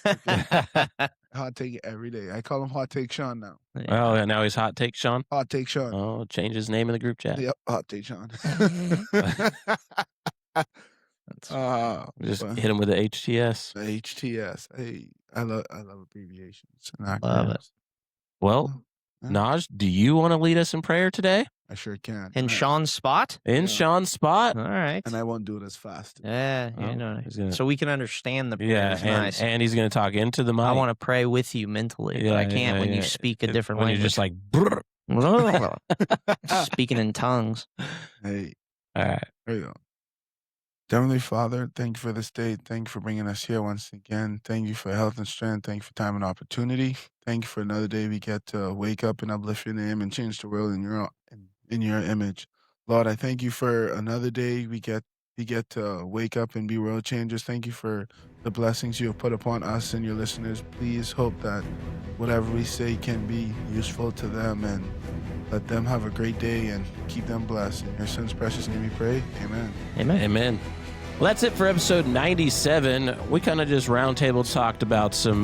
hot take every day. I call him Hot Take Sean now. Yeah. Oh, and now he's Hot Take Sean. Hot Take Sean. Oh, change his name in the group chat. Yep, Hot Take Sean. Just but hit him with the HTS. the HTS. Hey, I love abbreviations and Love it. acronyms. Well, Yeah. Naj, do you want to lead us in prayer today? I sure can. In And Sean's spot? In Yeah. Sean's spot? All right. I won't do it as fast. Yeah, Oh, he's gonna- so we can understand the Yeah, prayers. and, Nice. and he's going to talk into the mic. I want to pray with you mentally, but I can't when you speak a different when language. you're just like, brr. Speaking in tongues. Hey, All right. there you go. Heavenly Father, thank you for this day. Thank you for bringing us here once again. Thank you for health and strength. Thank you for time and opportunity. Thank you for another day we get to wake up and uplift your name and change the world in your image. Lord, I thank you for another day we get to wake up and be world changers. Thank you for the blessings you have put upon us and your listeners. Please hope that whatever we say can be useful to them, and let them have a great day and keep them blessed. In your son's precious name we pray. Amen. Amen. Well, that's it for episode 97. We kind of just roundtable talked about some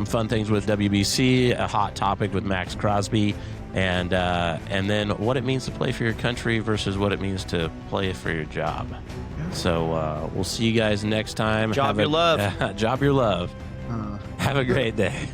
fun things with WBC, a hot topic with Max Crosby, and then what it means to play for your country versus what it means to play for your job. So we'll see you guys next time. Job your love. Job your love. Have a great day.